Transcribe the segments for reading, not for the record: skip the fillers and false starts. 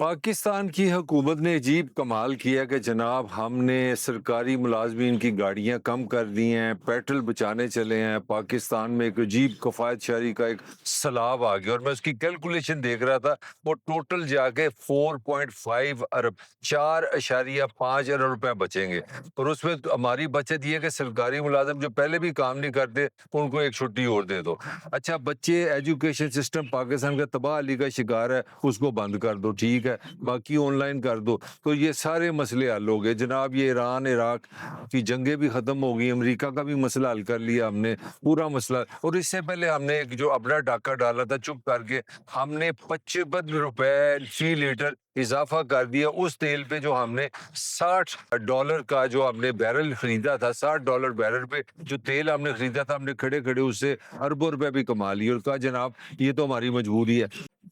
پاکستان کی حکومت نے عجیب کمال کیا کہ جناب ہم نے سرکاری ملازمین کی گاڑیاں کم کر دی ہیں، پیٹرول بچانے چلے ہیں۔ پاکستان میں ایک عجیب کفایت شہری کا ایک سیلاب آ گیا اور میں اس کی کیلکولیشن دیکھ رہا تھا، وہ ٹوٹل جا کے 4.5 ارب 4.5 ارب روپے بچیں گے۔ اور اس میں ہماری بچت یہ ہے کہ سرکاری ملازم جو پہلے بھی کام نہیں کرتے ان کو ایک چھٹی اور دے دو۔ اچھا، بچے ایجوکیشن سسٹم پاکستان کا تباہ علی کا شکار ہے، اس کو بند کر دو، ٹھیک ہے، باقی آن لائن کر دو، تو یہ سارے مسئلے حل ہو گئے جناب۔ یہ ایران عراق کی جنگیں بھی ختم ہو گئی، امریکہ کا بھی مسئلہ حل کر لیا ہم نے، پورا مسئلہ۔ اور اس سے پہلے ہم نے ایک جو اپنا ڈاکہ ڈالا تھا چپ کر کے، ہم نے 55 روپے فی لیٹر اضافہ کر دیا اس تیل پہ جو ہم نے $60 کا جو ہم نے بیرل خریدا تھا، $60 بیرل پہ جو تیل ہم نے خریدا تھا، ہم نے کھڑے کھڑے اس سے اربوں روپے بھی کما لیے اور کہا جناب یہ تو ہماری مجبوری ہے۔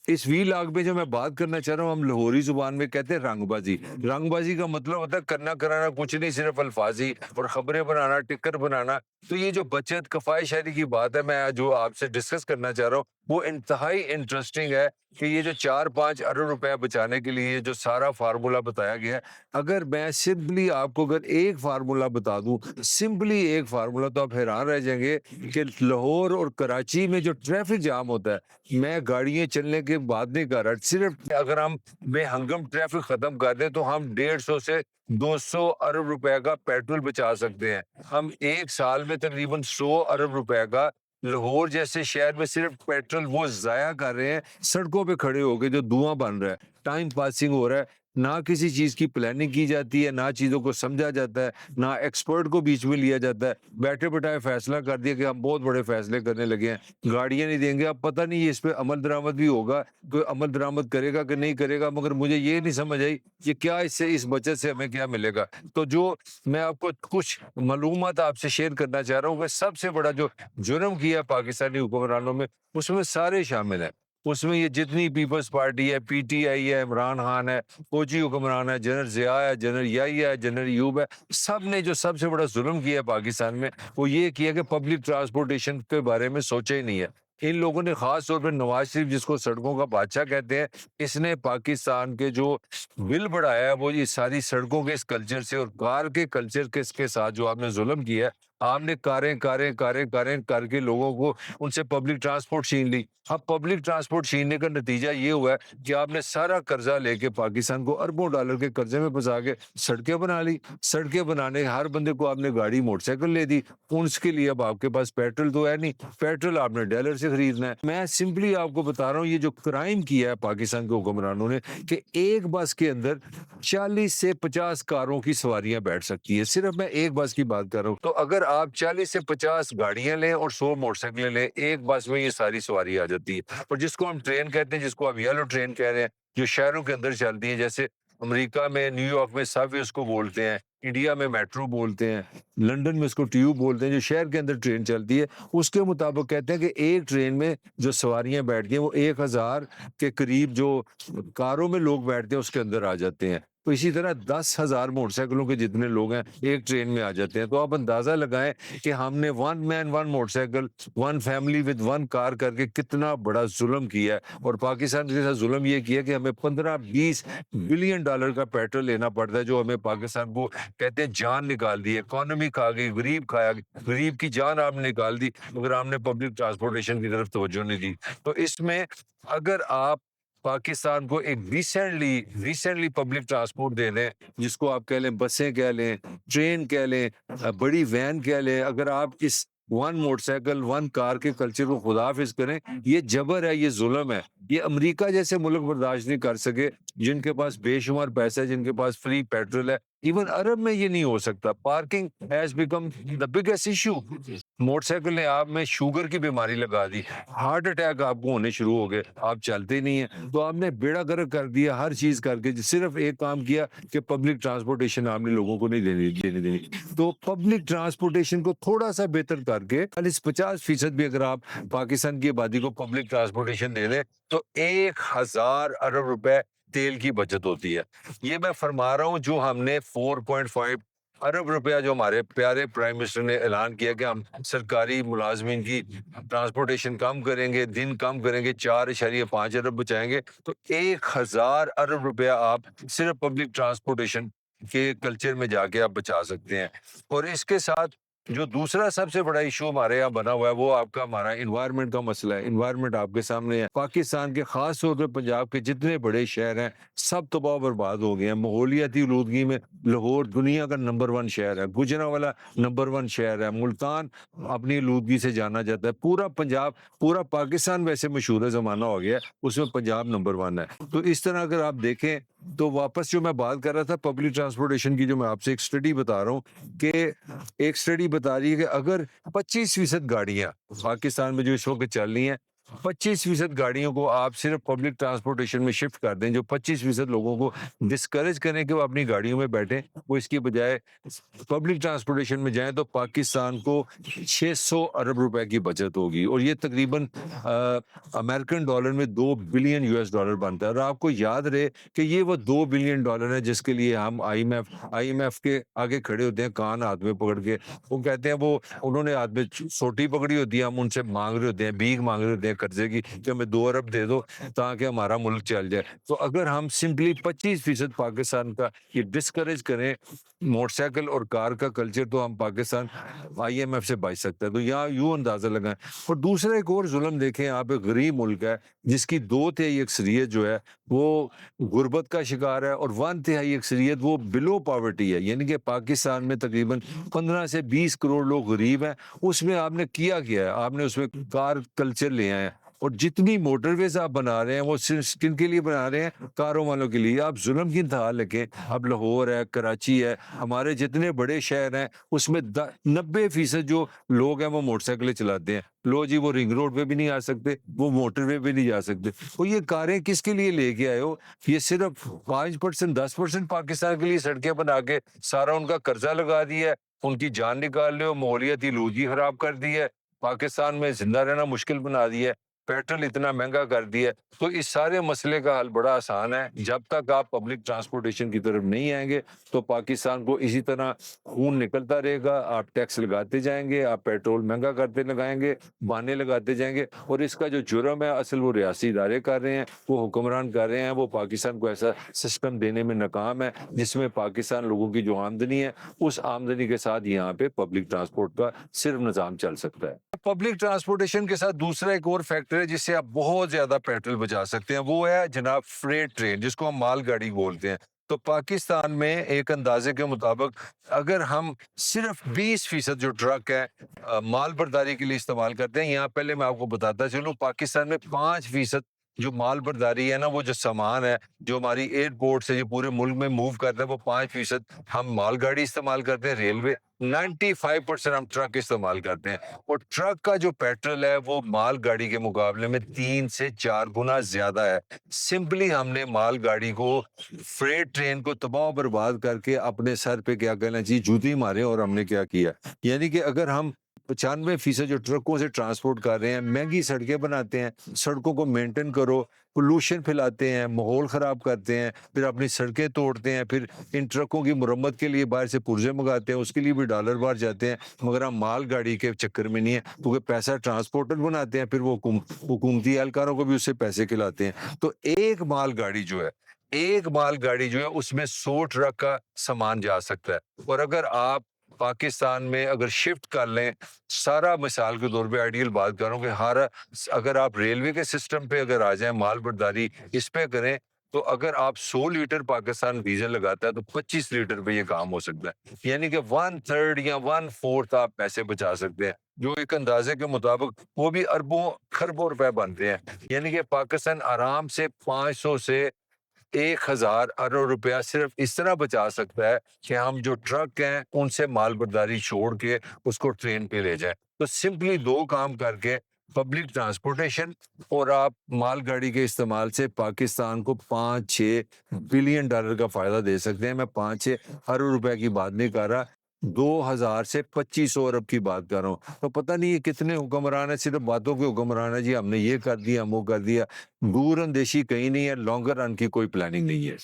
اس وی لاگ میں جو میں بات کرنا چاہ رہا ہوں، ہم لاہوری زبان میں کہتے ہیں رنگ بازی۔ رنگ بازی کا مطلب ہوتا ہے کرنا کرانا کچھ نہیں، صرف الفاظی اور خبریں بنانا، ٹکر بنانا۔ تو یہ جو بچت کفایت شہری کی بات ہے، میں جو آپ سے ڈسکس کرنا چاہ رہا ہوں، وہ انتہائی انٹرسٹنگ ہے کہ یہ جو 4-5 ارب روپے بچانے کے لیے جو سارا فارمولا بتایا گیا ہے، اگر میں سمپلی آپ کو اگر ایک فارمولا بتا دوں، سمپلی ایک فارمولا، تو آپ حیران رہ جائیں گے کہ لاہور اور کراچی میں جو ٹریفک جام ہوتا ہے، میں گاڑیاں چلنے کے بعد نہیں کر رہا، صرف اگر ہم بے ہنگم ٹریفک ختم کر دیں تو ہم 150 سے 200 ارب روپے کا پیٹرول بچا سکتے ہیں۔ ہم ایک سال میں تقریباً 100 ارب روپے کا لاہور جیسے شہر میں صرف پیٹرول وہ ضائع کر رہے ہیں، سڑکوں پہ کھڑے ہو کے جو دھواں بن رہا ہے، ٹائم پاسنگ ہو رہا ہے، نہ کسی چیز کی پلاننگ کی جاتی ہے، نہ چیزوں کو سمجھا جاتا ہے، نہ ایکسپرٹ کو بیچ میں لیا جاتا ہے۔ بیٹھے بٹھائے فیصلہ کر دیا کہ ہم بہت بڑے فیصلے کرنے لگے ہیں، گاڑیاں نہیں دیں گے، اب پتہ نہیں اس پہ عمل درآمد بھی ہوگا، کوئی عمل درآمد کرے گا کہ نہیں کرے گا، مگر مجھے یہ نہیں سمجھ آئی کہ کیا اس سے، اس بچت سے ہمیں کیا ملے گا۔ تو جو میں آپ کو کچھ معلومات آپ سے شیئر کرنا چاہ رہا ہوں کہ سب سے بڑا جو جرم کیا پاکستانی حکمرانوں میں، اس میں سارے شامل ہیں۔ اس میں یہ جتنی پیپلز پارٹی ہے، پی ٹی آئی ہے، عمران خان ہے، فوجی حکمران ہے، جنرل ضیاء ہے، جنرل یحییٰ ہے، جنرل ایوب ہے، سب نے جو سب سے بڑا ظلم کیا ہے پاکستان میں، وہ یہ کیا کہ پبلک ٹرانسپورٹیشن کے بارے میں سوچا ہی نہیں ہے۔ ان لوگوں نے خاص طور پہ نواز شریف، جس کو سڑکوں کا بادشاہ کہتے ہیں، اس نے پاکستان کے جو بل بڑھایا ہے وہ یہ ساری سڑکوں کے اس کلچر سے اور کار کے کلچر کے ساتھ جو آپ نے ظلم کیا ہے۔ آپ نے کاریں کاریں کاریں کاریں کر کے لوگوں کو ان سے پبلک ٹرانسپورٹ چھین لی۔ اب پبلک ٹرانسپورٹ چھیننے کا نتیجہ یہ ہوا ہے کہ آپ نے سارا قرضہ لے کے پاکستان کو اربوں ڈالر کے قرضے میں پھنسا کے سڑکیں بنا لی۔ سڑکیں بنانے ہر بندے کو آپ نے گاڑی موٹر سائیکل لے دی، اس کے لیے اب آپ کے پاس پیٹرول تو ہے نہیں، پیٹرول آپ نے ڈالر سے خریدنا ہے۔ میں سمپلی آپ کو بتا رہا ہوں یہ جو کرائم کیا ہے پاکستان کے حکمرانوں نے کہ ایک بس کے اندر 40 سے 50 کاروں کی سواریاں بیٹھ سکتی ہے، صرف میں ایک بس کی بات کر رہا ہوں۔ تو اگر آپ 40 سے 50 گاڑیاں لیں اور 100 موٹر سائیکلیں لیں، ایک بس میں یہ ساری سواری آ جاتی ہے۔ اور جس کو ہم ٹرین کہتے ہیں، جس کو ہم یلو ٹرین کہہ رہے ہیں، جو شہروں کے اندر چلتی ہیں، جیسے امریکہ میں نیو یارک میں سب وے اس کو بولتے ہیں، انڈیا میں میٹرو بولتے ہیں، لندن میں اس کو ٹیوب بولتے ہیں، جو شہر کے اندر ٹرین چلتی ہے، اس کے مطابق کہتے ہیں کہ ایک ٹرین میں جو سواریاں بیٹھتی ہیں وہ 1000 کے قریب جو کاروں میں لوگ بیٹھتے ہیں اس کے اندر آ جاتے ہیں۔ تو اسی طرح 10,000 موٹر سائیکلوں کے جتنے لوگ ہیں ایک ٹرین میں آ جاتے ہیں۔ تو آپ اندازہ لگائیں کہ ہم نے one man one motorcycle, one family with one car کر کے کتنا بڑا ظلم کیا ہے۔ اور پاکستان کے ساتھ ظلم یہ کیا کہ ہمیں 15-20 بلین ڈالر کا پیٹرول لینا پڑتا ہے، جو ہمیں پاکستان کو کہتے ہیں جان نکال دی، اکانومی کھا گئی، غریب کھایا، غریب کی جان آپ نے نکال دی، مگر ہم نے پبلک ٹرانسپورٹیشن کی طرف توجہ نہیں دی۔ تو اس میں اگر آپ پاکستان کو ایک ریسنٹلی پبلک ٹرانسپورٹ دے دیں، جس کو آپ کہہ لیں بسیں کہہ لیں، ٹرین کہہ لیں، بڑی وین کہہ لیں، اگر آپ اس one motorcycle one car کے کلچر کو خدا حافظ کریں، یہ جبر ہے، یہ ظلم ہے۔ یہ امریکہ جیسے ملک برداشت نہیں کر سکے، جن کے پاس بے شمار پیسہ ہے، جن کے پاس فری پیٹرول ہے۔ ایون عرب میں یہ نہیں ہو سکتا۔ Parking has become the biggest issue. Motor cycle نے آپ میں شوگر کی بیماری لگا دی، ہارٹ اٹیک آپ کو ہونے شروع ہو گئے، آپ چلتے نہیں ہیں۔ تو آپ نے بیڑا گرک کر دیا، ہر چیز کر کے صرف ایک کام کیا کہ پبلک ٹرانسپورٹیشن آپ نے لوگوں کو نہیں دینی۔ تو پبلک ٹرانسپورٹیشن کو تھوڑا سا بہتر کر کے 40-50% بھی اگر آپ پاکستان کی آبادی کو پبلک ٹرانسپورٹیشن دے دیں تو 1000 ارب روپے تیل کی بچت ہوتی ہے۔ یہ میں فرما رہا ہوں جو ہم نے 4.5 अरब रुपया जो हमारे प्यारे प्राइम मिनिस्टर ने ऐलान किया कि हम सरकारी मुलाजमीन की ट्रांसपोर्टेशन कम करेंगे, दिन कम करेंगे, 4.5 अरब बचाएंगे, तो 1,000 अरब रुपया आप सिर्फ पब्लिक ट्रांसपोर्टेशन के कल्चर में जाके आप बचा सकते हैं। और इसके साथ जो दूसरा सबसे बड़ा इशू हमारे यहाँ बना हुआ है वो आपका हमारा इन्वायरमेंट का मसला है। इन्वायरमेंट आपके सामने है। पाकिस्तान के खास तौर पे पंजाब के जितने बड़े शहर हैं सब तबाह बर्बाद हो गए हैं। माहौलियाती आलूदगी में लाहौर दुनिया का नंबर 1 शहर है, गुजरांवाला नंबर 1 शहर है, मुल्तान अपनी आलूदगी से जाना जाता है। पूरा पंजाब, पूरा पाकिस्तान वैसे मशहूर ज़माना हो गया है, उसमें पंजाब नंबर 1 है। तो इस तरह अगर आप देखें तो वापस जो मैं बात कर रहा था पब्लिक ट्रांसपोर्टेशन की, जो मैं आपसे एक स्टडी बता रहा हूँ कि एक स्टडी बता रही है कि अगर 25% गाड़ियां पाकिस्तान में जो इस वक्त चल रही हैं, 25% गाड़ियों को आप सिर्फ पब्लिक ट्रांसपोर्टेशन में शिफ्ट कर दें, जो 25% लोगों को डिस्करेज करें कि वो अपनी गाड़ियों में बैठें, वो इसकी बजाय पब्लिक ट्रांसपोर्टेशन में जाएं, तो पाकिस्तान को 600 अरब रुपए की बचत होगी। और ये तकरीबन अमेरिकन डॉलर में 2 बिलियन यूएस डॉलर बनता है। और आपको याद रहे कि ये वो 2 बिलियन डॉलर है जिसके लिए हम आईएमएफ के आगे खड़े होते हैं, कान हाथ में पकड़ के। वो कहते हैं, वो उन्होंने हाथ में सोटी पकड़ी होती है, हम उनसे मांग रहे होते हैं, भीख मांग रहे होते हैं कर्जे की कि हमें 2 अरब दे दो ताकि हमारा मुल्क चल जाए। तो अगर हम सिंपली 25% पाकिस्तान का ये डिस्करेज करें मोटरसाइकिल और कार का कल्चर, तो हम पाकिस्तान आईएमएफ से बच सकता है। तो यहाँ यूं अंदाजा लगाएं। और दूसरा एक और जुल्म देखें, यहाँ पे गरीब मुल्क है जिसकी 2/3 अक्सरियत जो है वो गुर्बत का शिकार है, और 1/3 अक्सरियत वो बिलो पॉवर्टी है। यानी कि पाकिस्तान में तकरीबन 15 से 20 करोड़ लोग गरीब हैं। उसमें आपने किया है, आपने उसमें कार कल्चर ले आए हैं। और जितनी मोटरवेज आप बना रहे हैं वो सिर्फ किन के लिए बना रहे हैं? कारों वालों के लिए। आप जुल्म की इंतहा लेके, अब लाहौर है, कराची है, हमारे जितने बड़े शहर हैं उसमें 90% जो लोग हैं वो मोटरसाइकिलें चलाते हैं। लो जी, वो रिंग रोड पे भी नहीं आ सकते, वो मोटरवे पे नहीं जा सकते। तो ये कारें किसके लिए लेके आए हो? ये सिर्फ 5% 10% पाकिस्तान के लिए सड़कें बना के सारा उनका कर्जा लगा दिया है, उनकी जान निकाल रहे हो, माहौलियाती आलूदगी खराब कर दी है, पाकिस्तान में जिंदा रहना मुश्किल बना दिया है, पेट्रोल इतना महंगा कर दिया है। तो इस सारे मसले का हल बड़ा आसान है। जब तक आप पब्लिक ट्रांसपोर्टेशन की तरफ नहीं आएंगे तो पाकिस्तान को इसी तरह खून निकलता रहेगा। आप टैक्स लगाते जाएंगे, आप पेट्रोल महंगा करते लगाएंगे, बहाने लगाते जाएंगे, और इसका जो जुर्म है असल वो रियासी इदारे कर रहे हैं, वो हुक्मरान कर रहे हैं। वो पाकिस्तान को ऐसा सिस्टम देने में नाकाम है जिसमें पाकिस्तान लोगों की जो आमदनी है उस आमदनी के साथ यहाँ पे पब्लिक ट्रांसपोर्ट का सिर्फ निज़ाम चल सकता है। पब्लिक ट्रांसपोर्टेशन के साथ दूसरा एक और फैक्टर है जिससे आप बहुत ज्यादा पेट्रोल बचा सकते हैं, वो है जनाब फ्रेट ट्रेन, जिसको हम मालगाड़ी बोलते हैं। तो पाकिस्तान में एक अंदाजे के मुताबिक अगर हम सिर्फ 20% जो ट्रक है माल बर्दारी के लिए इस्तेमाल करते हैं, यहाँ पहले मैं आपको बताता चलूं, पाकिस्तान में 5% जो माल बर्दारी है ना, वो जो सामान है जो हमारी एयरपोर्ट से जो पूरे मुल्क में मूव करता है, वो 5% हम मालगाड़ी इस्तेमाल करते हैं, रेलवे 95% हम ट्रक इस्तेमाल करते हैं। और ट्रक का जो पेट्रोल है वो माल गाड़ी के मुकाबले में 3 से 4 गुना ज्यादा है। सिंपली हमने माल गाड़ी को, फ्रेट ट्रेन को तबाह बर्बाद करके अपने सर पे क्या कहना चाहिए जूती मारे। और हमने क्या किया, यानी कि अगर हम 95% जो ट्रकों से ट्रांसपोर्ट कर रहे हैं, महंगी सड़कें बनाते हैं, सड़कों को मेंटेन करो, पोल्यूशन फैलाते हैं, माहौल ख़राब करते हैं, फिर अपनी सड़कें तोड़ते हैं, फिर इन ट्रकों की मुरम्मत के लिए बाहर से पुर्जे मंगाते हैं, उसके लिए भी डॉलर बाहर जाते हैं, मगर हम माल गाड़ी के चक्कर में नहीं है, क्योंकि पैसा ट्रांसपोर्टर बनाते हैं, फिर वो हुकूमती एहलकारों को भी उससे पैसे खिलाते हैं। तो एक माल गाड़ी जो है उसमें 100 ट्रक का सामान जा सकता है। और अगर आप पाकिस्तान में अगर शिफ्ट कर लें सारा, मिसाल के तौर पे आइडियल बात कर रहा हूँ कि हर, अगर आप रेलवे के सिस्टम पे अगर आ जाएं, माल बर्दारी इस पे करें, तो अगर आप 100 लीटर पाकिस्तान डीजल लगाता है तो 25 लीटर पे ये काम हो सकता है। यानी कि 1/3 या 1/4 आप पैसे बचा सकते हैं, जो एक अंदाजे के मुताबिक वो भी अरबों खरबों रुपए बनते हैं। यानी कि पाकिस्तान आराम से 500 से 1,000 अरब रुपया सिर्फ इस तरह बचा सकता है कि हम जो ट्रक हैं उनसे माल बर्दारी छोड़ के उसको ट्रेन पे ले जाएं। तो सिंपली 2 काम करके, पब्लिक ट्रांसपोर्टेशन और आप माल गाड़ी के इस्तेमाल से पाकिस्तान को 5-6 बिलियन डॉलर का फायदा दे सकते हैं। मैं 5-6 अरब रुपए की बात नहीं कर रहा, 2000 से 2500 अरब की बात कर रहा हूँ। तो पता नहीं ये कितने हुक्मरान है, सिर्फ बातों के हुक्मरान है जी, हमने ये कर दिया, हम वो कर दिया। दूर अंदेशी कहीं नहीं है, लॉन्गर रन की कोई प्लानिंग नहीं है।